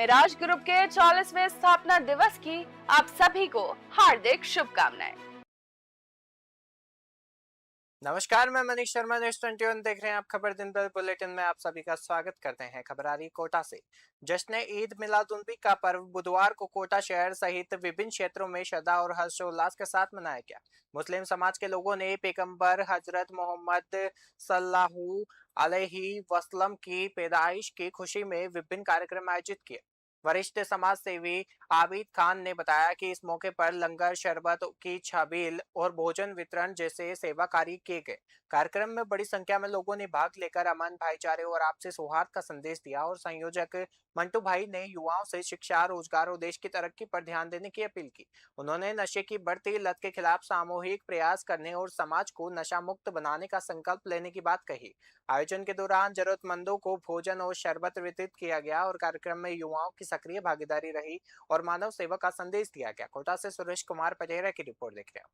Miraj group के 40वें स्थापना दिवस की आप सभी को हार्दिक शुभकामनाएं। नमस्कार, मैं मनीष शर्मा, न्यूज़ 21 देख रहे हैं आप। खबर दिन भर बुलेटिन में आप सभी का स्वागत करते हैं। खबर आ रही कोटा से। जश्न ईद मिलादुन्नबी का पर्व बुधवार को कोटा शहर सहित विभिन्न क्षेत्रों में श्रद्धा और हर्षोल्लास के साथ मनाया गया। मुस्लिम समाज के लोगों ने पैगंबर हजरत मोहम्मद सल्लल्लाहु अलैहि वसल्लम की पैदाइश की खुशी में विभिन्न कार्यक्रम आयोजित किए। वरिष्ठ समाज सेवी आबिद खान ने बताया कि इस मौके पर लंगर, शरबत की छबील और भोजन वितरण जैसे सेवा कार्य किए गए। कार्यक्रम में बड़ी संख्या में लोगों ने भाग लेकर अमन, भाईचारे और आपसी सौहार्द का संदेश दिया और संयोजक मंटू भाई ने युवाओं से शिक्षा, रोजगार और देश की तरक्की पर ध्यान देने की अपील की। उन्होंने नशे की बढ़ती लत के खिलाफ सामूहिक प्रयास करने और समाज को नशा मुक्त बनाने का संकल्प लेने की बात कही। आयोजन के दौरान जरूरतमंदों को भोजन और शरबत वितरित किया गया और कार्यक्रम में युवाओं की सक्रिय भागीदारी रही और मानव सेवा का संदेश दिया गया। कोटा से सुरेश कुमार पटेरा की रिपोर्ट देख रहे हैं।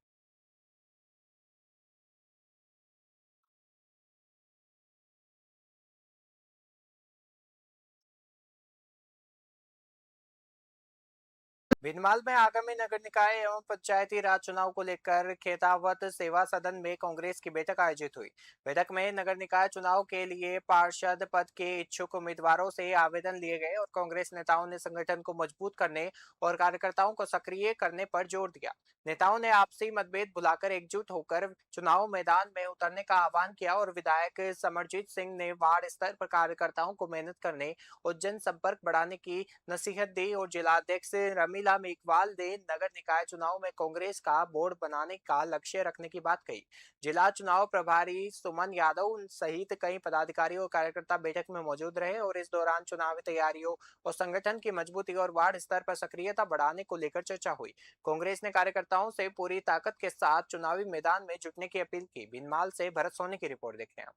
भिंडमाल में आगामी नगर निकाय एवं पंचायती राज चुनाव को लेकर खेतावत सेवा सदन में कांग्रेस की बैठक आयोजित हुई। बैठक में नगर निकाय चुनाव के लिए पार्षद पद के इच्छुक उम्मीदवारों से आवेदन लिए गए और कांग्रेस नेताओं ने संगठन को मजबूत करने और कार्यकर्ताओं को सक्रिय करने पर जोर दिया। नेताओं ने आपसी मतभेद भुलाकर एकजुट होकर चुनाव मैदान में उतरने का आह्वान किया और विधायक समरजीत सिंह ने वार्ड स्तर पर कार्यकर्ताओं को मेहनत करने और जनसंपर्क बढ़ाने की नसीहत दी और जिलाध्यक्ष रमीला मेघवाल ने नगर निकाय चुनाव में कांग्रेस का बोर्ड बनाने का लक्ष्य रखने की बात कही। जिला चुनाव प्रभारी सुमन यादव सहित कई पदाधिकारी और कार्यकर्ता बैठक में मौजूद रहे और इस दौरान चुनावी तैयारियों और संगठन की मजबूती और वार्ड स्तर पर सक्रियता बढ़ाने को लेकर चर्चा हुई। कांग्रेस ने कार्यकर्ताओं से पूरी ताकत के साथ चुनावी मैदान में जुटने की अपील की। भिंडमाल से भरत सोनी की रिपोर्ट देख रहे हैं।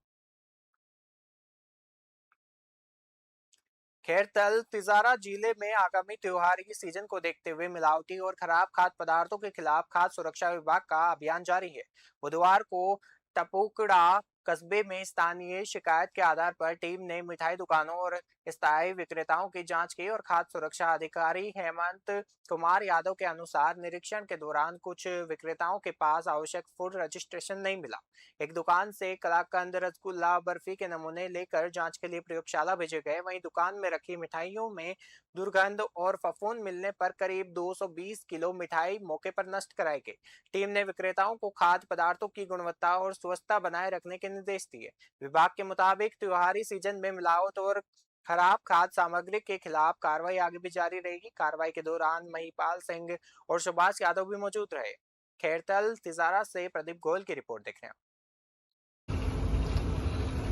खैरतल तिजारा जिले में आगामी त्योहारी सीजन को देखते हुए मिलावटी और खराब खाद्य पदार्थों के खिलाफ खाद्य सुरक्षा विभाग का अभियान जारी है। बुधवार को टपुकड़ा कस्बे में स्थानीय शिकायत के आधार पर टीम ने मिठाई दुकानों और स्थायी विक्रेताओं की जांच की और खाद्य सुरक्षा अधिकारी हेमंत कुमार यादव के अनुसार निरीक्षण के दौरान कुछ विक्रेताओं के पास आवश्यक फूड रजिस्ट्रेशन नहीं मिला। एक दुकान से कलाकंद, रसगुल्ला, बर्फी के नमूने लेकर जांच के लिए प्रयोगशाला भेजे गए। वहीं दुकान में रखी मिठाइयों में दुर्गंध और फफूंद मिलने पर करीब 220 किलो मिठाई मौके पर नष्ट कराई गई। टीम ने विक्रेताओं को खाद्य पदार्थों की गुणवत्ता और स्वच्छता बनाए रखने के निर्देश दिए। विभाग के मुताबिक त्योहारी सीजन में मिलावट और खराब खाद्य सामग्री के खिलाफ कार्रवाई आगे भी जारी रहेगी। कार्रवाई के दौरान महिपाल सिंह और सुभाष यादव भी मौजूद रहे। खैरतल तिजारा से प्रदीप गोयल की रिपोर्ट देख रहे हैं।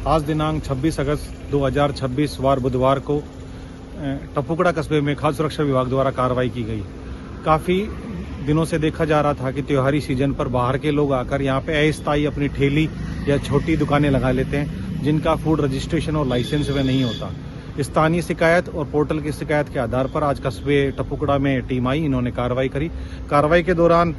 आज दिनांक 26 अगस्त 2026 वार बुधवार को टपुकड़ा कस्बे में खाद्य सुरक्षा विभाग द्वारा कार्रवाई की गई। काफ़ी दिनों से देखा जा रहा था कि त्योहारी सीजन पर बाहर के लोग आकर यहाँ पे अस्थायी अपनी ठेली या छोटी दुकानें लगा लेते हैं जिनका फूड रजिस्ट्रेशन और लाइसेंस में नहीं होता। स्थानीय शिकायत और पोर्टल की शिकायत के आधार पर आज कस्बे टपुकड़ा में टीम आई, इन्होंने कार्रवाई करी। कार्रवाई के दौरान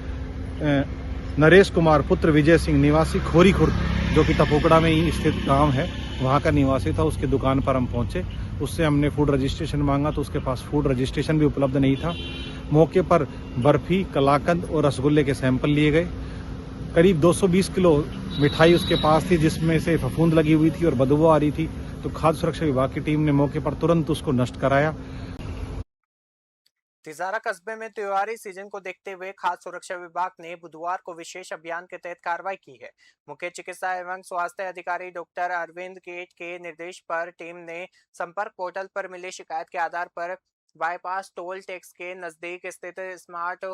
नरेश कुमार पुत्र विजय सिंह निवासी खोरी खुर्द जो कि टपुकड़ा में ही स्थित गांव है वहां का निवासी था, उसकी दुकान पर हम पहुंचे। उससे हमने फूड रजिस्ट्रेशन मांगा तो उसके पास फूड रजिस्ट्रेशन भी उपलब्ध नहीं था। मौके पर बर्फी, कलाकंद और रसगुल्ले के सैंपल लिए गए। करीब 220 किलो मिठाई उसके पास थी जिसमें से फफूंद लगी हुई थी और बदबू आ रही थी। तो खाद्य सुरक्षा विभाग की टीम ने मौके पर तुरंत उसको नष्ट कराया। तिजारा कस्बे में त्योहारी सीजन को देखते हुए खाद्य सुरक्षा विभाग ने बुधवार को विशेष अभियान के तहत कार्रवाई की है। मुख्य चिकित्सा एवं स्वास्थ्य अधिकारी डॉक्टर अरविंद गेट के निर्देश पर टीम ने संपर्क पोर्टल पर मिली शिकायत के आधार पर बाईपास टोल टैक्स के नजदीक स्थित स्मार्ट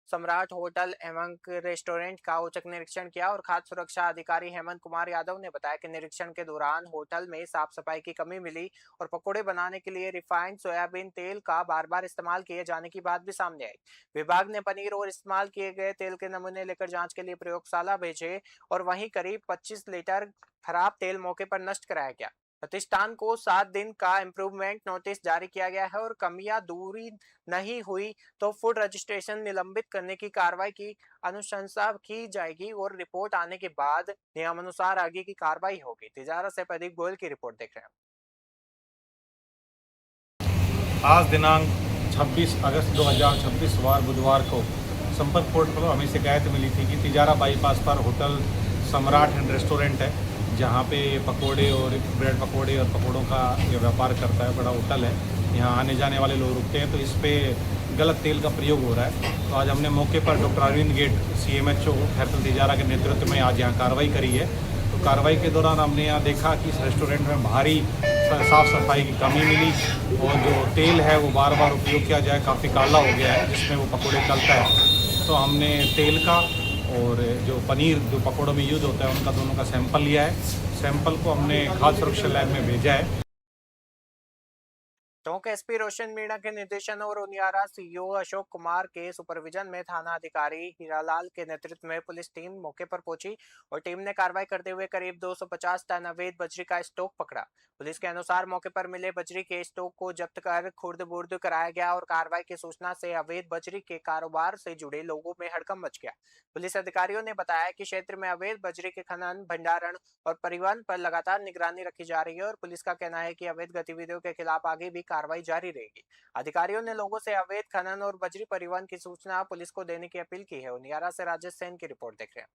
सम्राट होटल एवं रेस्टोरेंट का औचक निरीक्षण किया और खाद्य सुरक्षा अधिकारी हेमंत कुमार यादव ने बताया कि निरीक्षण के दौरान होटल में साफ सफाई की कमी मिली और पकौड़े बनाने के लिए रिफाइंड सोयाबीन तेल का बार बार इस्तेमाल किए जाने की बात भी सामने आई। विभाग ने पनीर और इस्तेमाल किए गए तेल के नमूने लेकर जांच के लिए प्रयोगशाला भेजे और वहीं करीब 25 लीटर खराब तेल मौके पर नष्ट कराया गया। प्रतिष्ठान को 7 दिन का इम्प्रूवमेंट नोटिस जारी किया गया है और कमियां दूरी नहीं हुई तो फूड रजिस्ट्रेशन निलंबित करने की कार्रवाई की अनुशंसा की जाएगी और रिपोर्ट आने के बाद नियमानुसार आगे की कार्रवाई होगी। तिजारा से प्रदीप गोयल की रिपोर्ट देख रहे हैं। आज दिनांक 26 अगस्त 2026 वार बुधवार को संपर्क पोर्ट पर हमें शिकायत मिली थी कि तिजारा बाईपास पर होटल सम्राट एंड रेस्टोरेंट है, जहाँ पे पकोड़े और ब्रेड पकोड़े और पकोड़ों का ये व्यापार करता है, बड़ा होटल है। यहाँ आने जाने वाले लोग रुकते हैं, तो इस पर गलत तेल का प्रयोग हो रहा है। तो आज हमने मौके पर डॉक्टर अरविंद गेट CMHO खैरसर तिजारा के नेतृत्व में आज यहाँ कार्रवाई करी है। तो कार्रवाई के दौरान हमने यहाँ देखा कि इस रेस्टोरेंट में भारी साफ़ सफाई की कमी मिली और जो तेल है वो बार बार उपयोग किया जाए काफ़ी काला हो गया है, जिसमें वो पकोड़े तलता है। तो हमने तेल का और जो पनीर जो पकोड़ों में यूज़ होता है उनका दोनों का सैंपल लिया है। सैंपल को हमने खाद्य सुरक्षा लैब में भेजा है। टोंक SP रोशन मीणा के निर्देशन और उनियारा CO अशोक कुमार के सुपरविजन में थाना अधिकारी हीरालाल के नेतृत्व में पुलिस टीम मौके पर पहुंची और टीम ने कार्रवाई करते हुए करीब 250 टन अवैध बजरी का स्टॉक पकड़ा। पुलिस के अनुसार मौके पर मिले बजरी के स्टॉक को जब्त कर खुर्द-बुर्द कराया गया और कार्रवाई की सूचना से अवैध बजरी के कारोबार से जुड़े लोगों में हड़कंप मच गया। पुलिस अधिकारियों ने बताया कि क्षेत्र में अवैध बजरी के खनन, भंडारण और परिवहन पर लगातार निगरानी रखी जा रही है और पुलिस का कहना है कि अवैध गतिविधियों के खिलाफ आगे भी कार्रवाई जारी रहेगी। अधिकारियों ने लोगों से अवैध खनन और बजरी परिवहन की सूचना पुलिस को देने की अपील की है। उनियारा से राजेश सेन की रिपोर्ट देख रहे हैं।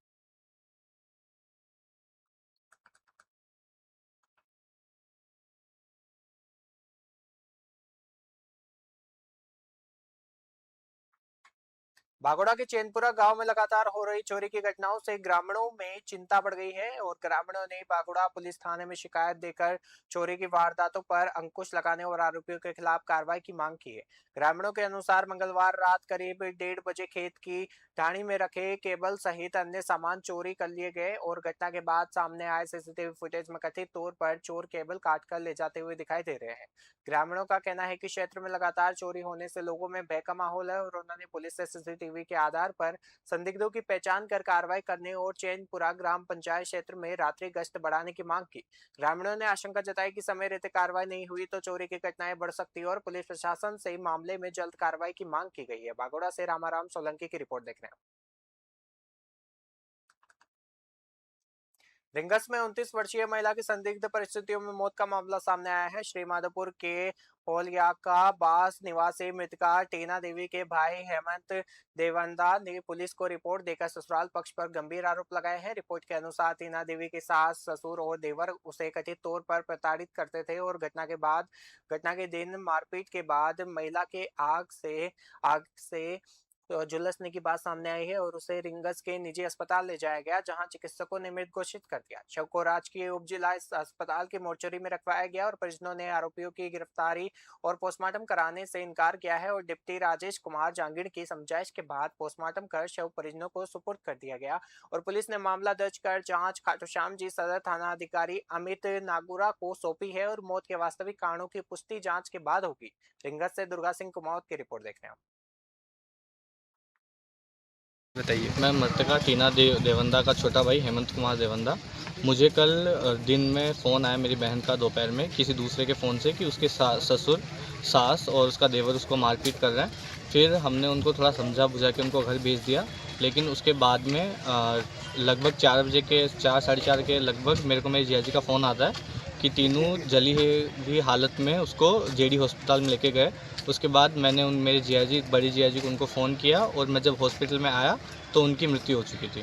बागोड़ा के चैनपुरा गांव में लगातार हो रही चोरी की घटनाओं से ग्रामीणों में चिंता बढ़ गई है और ग्रामीणों ने बागोड़ा पुलिस थाने में शिकायत देकर चोरी की वारदातों पर अंकुश लगाने और आरोपियों के खिलाफ कार्रवाई की मांग की है। ग्रामीणों के अनुसार मंगलवार रात करीब 1:30 बजे खेत की ढाणी में रखे केबल सहित अन्य सामान चोरी कर लिए गए और घटना के बाद सामने आए CCTV फुटेज में कथित तौर पर चोर केबल काटकर ले जाते हुए दिखाई दे रहे हैं। ग्रामीणों का कहना है कि क्षेत्र में लगातार चोरी होने से लोगों में भय का माहौल है और उन्होंने पुलिस से CCTV के आधार पर संदिग्धों की पहचान कर कार्रवाई करने और चैनपुरा ग्राम पंचायत क्षेत्र में रात्रि गश्त बढ़ाने की मांग की। ग्रामीणों ने आशंका जताई कि समय रहते कार्रवाई नहीं हुई तो चोरी की घटनाएं बढ़ सकती है और पुलिस प्रशासन से मामले में जल्द कार्रवाई की मांग की गई है। बागोड़ा से रामाराम सोलंकी की रिपोर्ट देख रहे हैं। रिंगस में 29 वर्षीय महिला की संदिग्ध परिस्थितियों में मौत का मामला सामने आया है। श्रीमाधोपुर के होलियाका बास निवासी मृतका टीना देवी के भाई हेमंत देवंदा ने पुलिस को रिपोर्ट देकर ससुराल पक्ष पर गंभीर आरोप लगाए हैं। रिपोर्ट के अनुसार टीना देवी के सास, ससुर और देवर उसे कथित तौर पर प्रताड़ित करते थे और घटना के दिन मारपीट के बाद महिला के आग से तो झुलसने की बात सामने आई है और उसे रिंगस के निजी अस्पताल ले जाया गया, जहां चिकित्सकों ने मृत घोषित कर दिया। शव को राजकीय उप जिला अस्पताल के मोर्चरी में रखवाया गया और परिजनों ने आरोपियों की गिरफ्तारी और पोस्टमार्टम कराने से इनकार किया है और डिप्टी राजेश कुमार जांगिड़ की समझाइश के बाद पोस्टमार्टम कर शव परिजनों को सुपुर्द कर दिया गया और पुलिस ने मामला दर्ज कर जांच खाटूश्याम जी सदर थाना अधिकारी अमित नागुरा को सौंपी है और मौत के वास्तविक कारणों की पुष्टि जांच के बाद होगी। रिंगस से दुर्गा सिंह कुमावत की रिपोर्ट देख रहे हैं। बताइए। मैं मृतका टीना देवंदा का छोटा भाई हेमंत कुमार देवंदा। मुझे कल दिन में फ़ोन आया मेरी बहन का दोपहर में किसी दूसरे के फ़ोन से कि उसके ससुर, सास और उसका देवर उसको मारपीट कर रहे हैं। फिर हमने उनको थोड़ा समझा बुझा के उनको घर भेज दिया, लेकिन उसके बाद में लगभग 4 बजे के 4-4:30 के लगभग मेरे को मेरी जिया जी का फ़ोन आता है कि टीनू जली हुई हालत में उसको JD हॉस्पिटल में लेके गए। उसके बाद मैंने मेरे बड़ी जिया जी को उनको फ़ोन किया और मैं जब हॉस्पिटल में आया तो उनकी मृत्यु हो चुकी थी।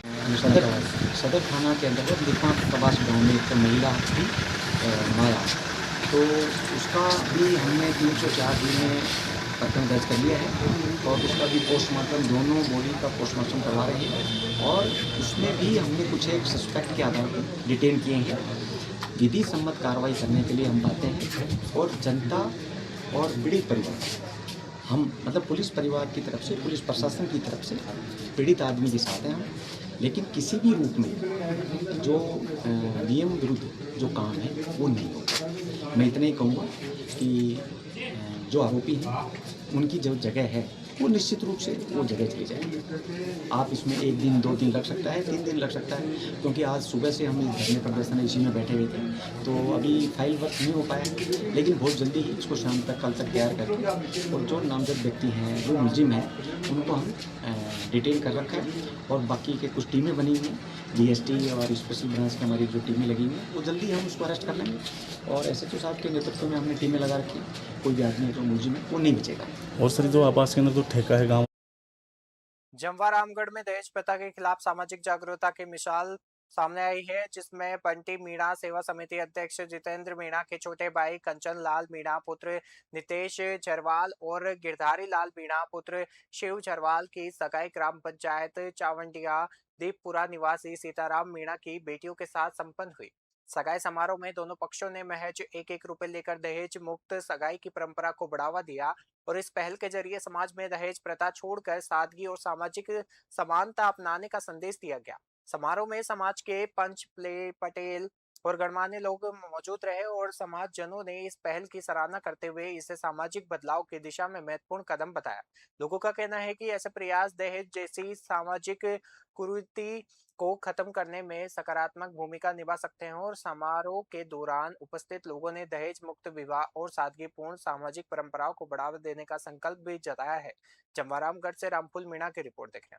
सदर थाना के अंतर्गत लिखा प्रवास गाँव में एक महिला थी माया, तो उसका भी हमने 304 में प्रकरण दर्ज कर लिया है और उसका भी पोस्टमार्टम, दोनों बॉडी का पोस्टमार्टम करवा रहे हैं और उसमें भी हमने कुछ एक सस्पेक्ट के आधार पर डिटेन किए हैं। विधि सम्मत कार्रवाई करने के लिए हम पाते हैं और जनता और पीड़ित परिवार, हम मतलब पुलिस परिवार की तरफ से, पुलिस प्रशासन की तरफ से पीड़ित आदमी के साथ हैं हम, लेकिन किसी भी रूप में जो नियम विरुद्ध जो काम है वो नहीं होगा। मैं इतना ही कहूँगा कि जो आरोपी हैं उनकी जो जगह है वो निश्चित रूप से वो जगह चली जाएगी। आप इसमें 1 दिन 2 दिन लग सकता है, 3 दिन लग सकता है, क्योंकि आज सुबह से हम इस धरने प्रदर्शन इसी में बैठे हुए थे, तो अभी फाइल वर्क नहीं हो पाया, लेकिन बहुत जल्दी ही इसको शाम तक कल तक तैयार करके और जो नामजद व्यक्ति हैं, जो मुलजिम हैं, उनको हम डिटेन कर रखा है और बाकी के कुछ टीमें बनी हुई हैं, DST और स्पेशल ब्रांच की हमारी जो टीमें लगी हुई हैं, वो जल्दी हम उसको अरेस्ट कर लेंगे और SHO साहब के नेतृत्व में हमने टीमें लगा रखी हैं। कोई भी आदमी जो मुलजिम है वो नहीं बचेगा। और सर जो आवास केंद्र तो ठेका है गाँव जमवा रामगढ़ में दहेज प्रथा के खिलाफ सामाजिक जागरूकता की मिसाल सामने आई है, जिसमें बंटी मीणा सेवा समिति अध्यक्ष जितेंद्र मीणा के छोटे भाई कंचन लाल मीणा पुत्र नितेश झरवाल और गिरधारी लाल मीणा पुत्र शिव झरवाल की सगाई ग्राम पंचायत चावंडिया दीपपुरा निवासी सीताराम मीणा की बेटियों के साथ संपन्न हुई। सगाई समारोह में दोनों पक्षों ने महज 1-1 रुपए लेकर दहेज मुक्त सगाई की परंपरा को बढ़ावा दिया और इस पहल के जरिए समाज में दहेज प्रथा छोड़कर सादगी और सामाजिक समानता अपनाने का संदेश दिया गया। समारोह में समाज के पंच पटेल और गणमान्य लोग मौजूद रहे और समाज जनों ने इस पहल की सराहना करते हुए इसे सामाजिक बदलाव की दिशा में महत्वपूर्ण कदम बताया। लोगों का कहना है कि ऐसे प्रयास दहेज जैसी सामाजिक कुरीति को खत्म करने में सकारात्मक भूमिका निभा सकते हैं और समारोह के दौरान उपस्थित लोगों ने दहेज मुक्त विवाह और सादगीपूर्ण सामाजिक परंपराओं को बढ़ावा देने का संकल्प भी जताया है। जमवारामगढ़ से रामफुल मीणा की रिपोर्ट देखें।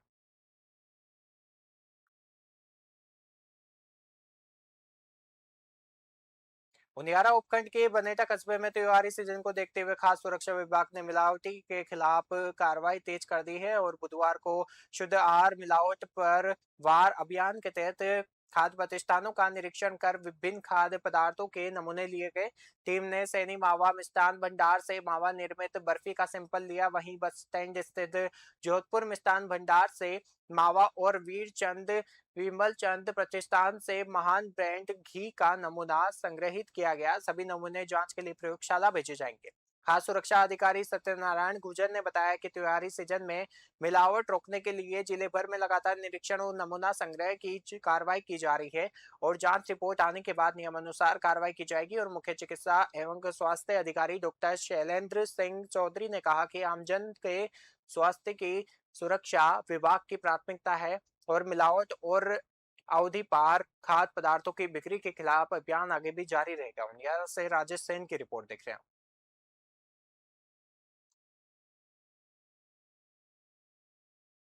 उनियारा उपखंड के बनेटा कस्बे में त्योहारी सीजन को देखते हुए खास सुरक्षा विभाग ने मिलावटी के खिलाफ कार्रवाई तेज कर दी है और बुधवार को शुद्ध आहार मिलावट पर वार अभियान के तहत खाद्य प्रतिष्ठानों का निरीक्षण कर विभिन्न खाद्य पदार्थों के नमूने लिए गए। टीम ने सैनी मावा मिष्ठान भंडार से मावा निर्मित बर्फी का सैंपल लिया, वहीं बस स्टैंड स्थित जोधपुर मिष्ठान भंडार से मावा और वीरचंद विमल चंद प्रतिष्ठान से महान ब्रांड घी का नमूना संग्रहित किया गया। सभी नमूने जांच के लिए प्रयोगशाला भेजे जाएंगे। खास सुरक्षा अधिकारी सत्यनारायण गुर्जर ने बताया कि त्योहारी सीजन में मिलावट रोकने के लिए जिले भर में लगातार निरीक्षण और नमूना संग्रह की कार्रवाई की जा रही है और जांच रिपोर्ट आने के बाद नियमानुसार कार्रवाई की जाएगी। और मुख्य चिकित्सा एवं स्वास्थ्य अधिकारी डॉक्टर शैलेंद्र सिंह चौधरी ने कहा कि आमजन के स्वास्थ्य की सुरक्षा विभाग की प्राथमिकता है और मिलावट और अवधि पार खाद्य पदार्थों की बिक्री के खिलाफ अभियान आगे भी जारी रहेगा। उनियारा से राजेश सेन की रिपोर्ट देख रहे हैं।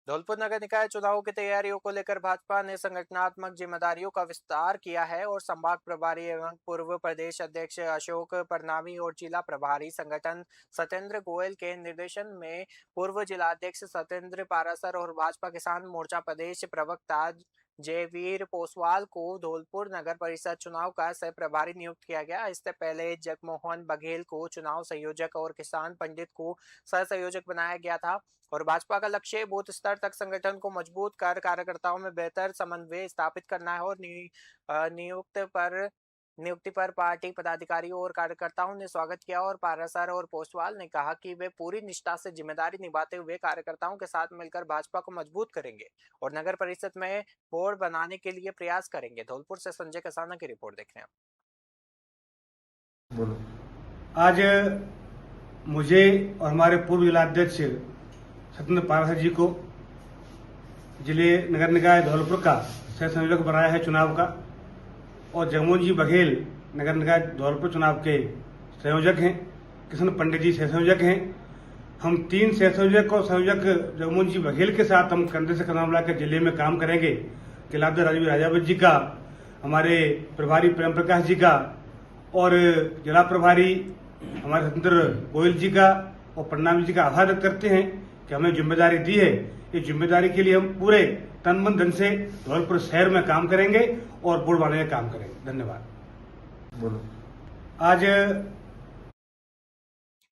धौलपुर नगर निकाय चुनावों की तैयारियों को लेकर भाजपा ने संगठनात्मक जिम्मेदारियों का विस्तार किया है और संभाग प्रभारी एवं पूर्व प्रदेश अध्यक्ष अशोक परनामी और जिला प्रभारी संगठन सत्येंद्र गोयल के निर्देशन में पूर्व जिलाध्यक्ष सत्येंद्र पारासर और भाजपा किसान मोर्चा प्रदेश प्रवक्ता जयवीर पोसवाल को धौलपुर नगर परिषद चुनाव का सह प्रभारी नियुक्त किया गया। इससे पहले जगमोहन बघेल को चुनाव संयोजक और किसान पंडित को सह संयोजक बनाया गया था और भाजपा का लक्ष्य बूथ स्तर तक संगठन को मजबूत कर कार्यकर्ताओं में बेहतर समन्वय स्थापित करना है और नियुक्ति पर पार्टी पदाधिकारियों और कार्यकर्ताओं ने स्वागत किया और पारासर और पोसवाल ने कहा कि वे पूरी निष्ठा से जिम्मेदारी निभाते हुए कार्यकर्ताओं के साथ मिलकर भाजपा को मजबूत करेंगे और नगर परिषद में बोर्ड बनाने के लिए प्रयास करेंगे। धौलपुर से संजय कसाना की रिपोर्ट देख रहे हैं। आज मुझे और हमारे पूर्व जिलाध्यक्ष सत्येंद्र पारासर जी को जिले नगर निकाय धौलपुर का सह संयोजक बनाया है चुनाव का और जगमोहन जी बघेल नगर निकाय धौलपुर चुनाव के संयोजक हैं। किशन पंडित जी सह संयोजक हैं। हम 3 सह संयोजक और संयोजक जगमोहन जी बघेल के साथ हम कंधे से कंधा मिलाकर जिले में काम करेंगे। किलाब्द राजीव राजावत जी का, हमारे प्रभारी प्रेम प्रकाश जी का और जिला प्रभारी हमारे सत्येंद्र गोयल जी का और प्रणाम जी का आभार व्यक्त करते हैं कि हमें जिम्मेदारी दी है। इस जिम्मेदारी के लिए हम पूरे तन मन धन से धौलपुर शहर में काम करेंगे और बोर्ड बनाने का काम करेंगे। धन्यवाद। बोलो। आज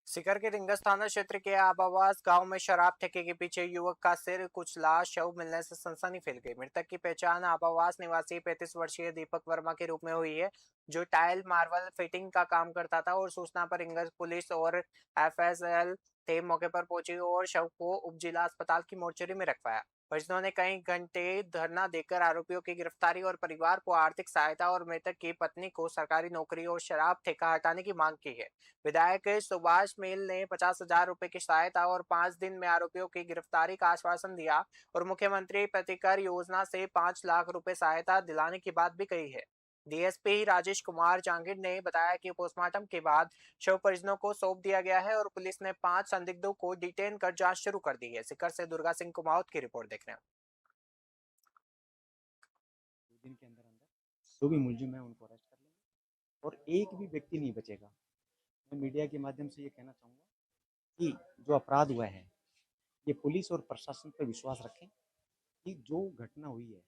सीकर के रिंगस थाना क्षेत्र के आबावास गांव में शराब ठेके के पीछे युवक का सिर कुचला शव मिलने से सनसनी फैल गई। मृतक की पहचान आबावास निवासी 35 वर्षीय दीपक वर्मा के रूप में हुई है, जो टाइल मार्बल फिटिंग का काम करता था और सूचना पर रिंगस पुलिस और FSL टीम मौके पर पहुंची और शव को उप जिला अस्पताल की मोर्चरी में रखवाया। परिजनों ने कई घंटे धरना देकर आरोपियों की गिरफ्तारी और परिवार को आर्थिक सहायता और मृतक की पत्नी को सरकारी नौकरी और शराब ठेका हटाने की मांग की है। विधायक सुभाष मेल ने 50,000 रुपए की सहायता और 5 दिन में आरोपियों की गिरफ्तारी का आश्वासन दिया और मुख्यमंत्री प्रतिकर योजना से 5 लाख रुपए सहायता दिलाने की बात भी कही है। डीएसपी राजेश कुमार जांगिड़ ने बताया कि पोस्टमार्टम के बाद शव परिजनों को सौंप दिया गया है और पुलिस ने 5 संदिग्धों को डिटेन कर जांच शुरू कर दी है। सीकर से दुर्गा सिंह कुमावत की रिपोर्ट देख रहे हैं। 2 दिन के अंदर अंदर जो भी मुलजिम है उनको अरेस्ट कर लेंगे और एक भी व्यक्ति नहीं बचेगा। मैं मीडिया के माध्यम से ये कहना चाहूँगा कि जो अपराध हुआ है ये पुलिस और प्रशासन पर विश्वास रखें कि जो घटना हुई है,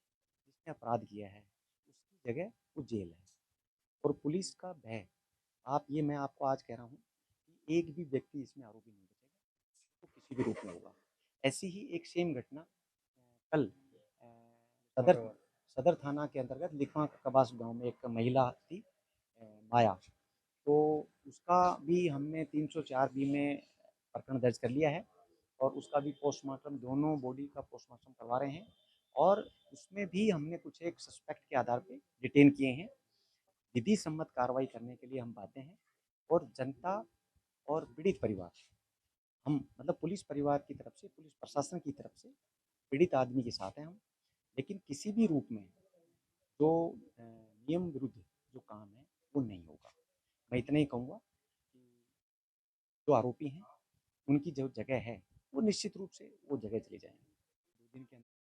जिसने अपराध किया है उसकी जगह वो जेल है और पुलिस का भय। मैं आपको आज कह रहा हूँ कि एक भी व्यक्ति इसमें आरोपी नहीं बचेगा, वो किसी भी रूप में होगा। ऐसी ही एक सेम घटना कल सदर थाना के अंतर्गत लिखवा कबास गांव में एक महिला थी, माया, तो उसका भी हमने 304 बी में प्रकरण दर्ज कर लिया है और उसका भी पोस्टमार्टम, दोनों बॉडी का पोस्टमार्टम करवा रहे हैं और उसमें भी हमने कुछ एक सस्पेक्ट के आधार पे डिटेन किए हैं। विधि सम्मत कार्रवाई करने के लिए हम बातें हैं और जनता और पीड़ित परिवार, हम मतलब पुलिस परिवार की तरफ से, पुलिस प्रशासन की तरफ से पीड़ित आदमी के साथ हैं हम, लेकिन किसी भी रूप में जो नियम विरुद्ध जो काम है वो नहीं होगा। मैं इतना ही कहूँगा कि जो आरोपी हैं उनकी जो जगह है वो निश्चित रूप से वो जगह चले जाएंगे। 2 दिन के अंदर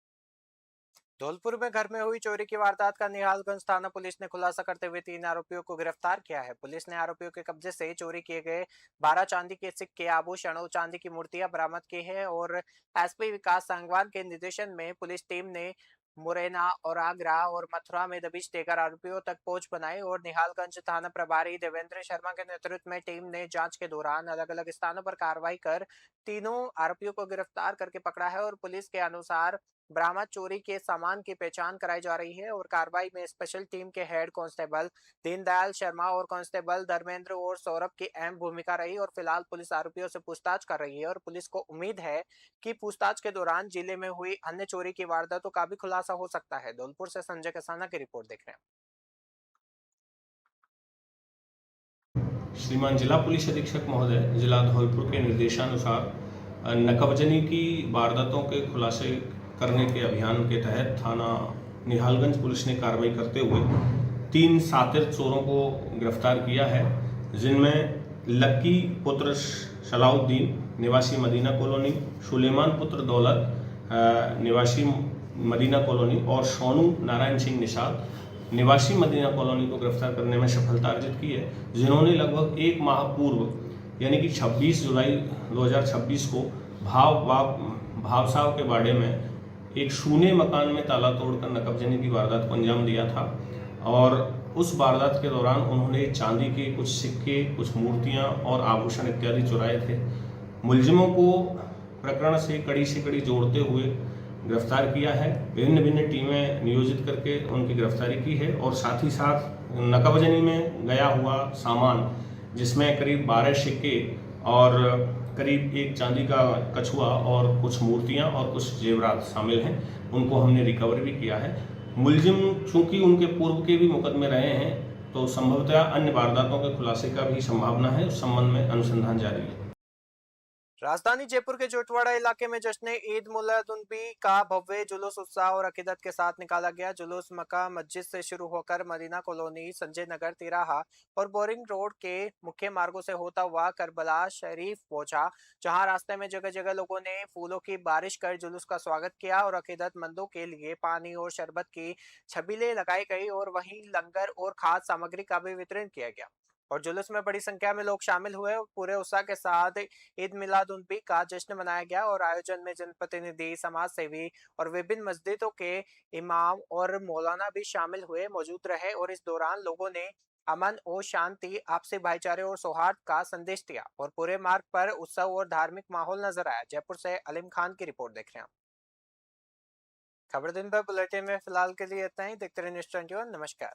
धौलपुर में घर में हुई चोरी की वारदात का निहालगंज थाना पुलिस ने खुलासा करते हुए 3 आरोपियों को गिरफ्तार किया है। पुलिस ने आरोपियों के कब्जे से चोरी किए गए 12 चांदी के सिक्के, आभूषण और चांदी की मूर्तियां बरामद की है और एसपी विकास सांगवान के निर्देशन में पुलिस टीम ने मुरैना और आगरा और मथुरा में दबिश देकर आरोपियों तक पहुंच बनाई और निहालगंज थाना प्रभारी देवेंद्र शर्मा के नेतृत्व में टीम ने जांच के दौरान अलग अलग स्थानों पर कार्रवाई कर तीनों आरोपियों को गिरफ्तार करके पकड़ा है और पुलिस के अनुसार बरामद चोरी के सामान की पहचान कराई जा रही है और कार्रवाई में स्पेशल टीम के हेड कांस्टेबल दीनदयाल शर्मा और कांस्टेबल धर्मेंद्र और सौरभ की अहम भूमिका रही और फिलहाल पुलिस आरोपियों से पूछताछ कर रही है और पुलिस को उम्मीद है कि पूछताछ के दौरान जिले में हुई अन्य चोरी की वारदातों का भी खुलासा हो सकता है। धौलपुर से संजय कसाना की रिपोर्ट देख रहे हैं। श्रीमान जिला पुलिस अधीक्षक महोदय, जिला धौलपुर के निर्देशानुसार नकबजनी की वारदातों के खुलासे करने के अभियान के तहत थाना निहालगंज पुलिस ने कार्रवाई करते हुए 3 शातिर चोरों को गिरफ्तार किया है, जिनमें लक्की पुत्र सलाउद्दीन निवासी मदीना कॉलोनी, सुलेमान पुत्र दौलत निवासी मदीना कॉलोनी और सोनू नारायण सिंह निषाद निवासी मदीना कॉलोनी को गिरफ्तार करने में सफलता अर्जित की है, जिन्होंने लगभग 1 माह पूर्व यानी कि 26 जुलाई 2026 को भावसाव के बाड़े में एक सूने मकान में ताला तोड़कर नकबजनी की वारदात को अंजाम दिया था और उस वारदात के दौरान उन्होंने चांदी के कुछ सिक्के, कुछ मूर्तियां और आभूषण इत्यादि चुराए थे। मुलजिमों को प्रकरण से कड़ी जोड़ते हुए गिरफ्तार किया है। विभिन्न टीमें नियोजित करके उनकी गिरफ्तारी की है और साथ ही साथ नकबजनी में गया हुआ सामान, जिसमें करीब 12 सिक्के और करीब 1 चांदी का कछुआ और कुछ मूर्तियां और कुछ जेवरात शामिल हैं, उनको हमने रिकवर भी किया है। मुलजिम चूंकि उनके पूर्व के भी मुकदमे रहे हैं, तो संभवतः अन्य वारदातों के खुलासे का भी संभावना है। उस संबंध में अनुसंधान जारी है। राजधानी जयपुर के जोटवाड़ा इलाके में जश्न ईद मिलादुन्नबी का भव्य जुलूस उत्साह और अकीदत के साथ निकाला गया। जुलूस मक्का मस्जिद से शुरू होकर मदीना कॉलोनी, संजय नगर, तिराहा और बोरिंग रोड के मुख्य मार्गों से होता हुआ करबला शरीफ पहुंचा, जहां रास्ते में जगह जगह लोगों ने फूलों की बारिश कर जुलूस का स्वागत किया और अकीदतमंदों के लिए पानी और शरबत की छबीलें लगाई गई और वहीं लंगर और खाद्य सामग्री का भी वितरण किया गया और जुलूस में बड़ी संख्या में लोग शामिल हुए और पूरे उत्साह के साथ ईद मिलादुन्नबी का जश्न मनाया गया और आयोजन में जनप्रतिनिधि, समाज सेवी और विभिन्न मस्जिदों के इमाम और मौलाना भी शामिल हुए, मौजूद रहे और इस दौरान लोगों ने अमन और शांति, आपसी भाईचारे और सौहार्द का संदेश दिया और पूरे मार्ग पर उत्सव और धार्मिक माहौल नजर आया। जयपुर से अलीम खान की रिपोर्ट देख रहे हैं। खबर दिन भर बुलेटिन में फिलहाल के लिए इतना ही। देखते रहिए न्यूज़ 21। नमस्कार।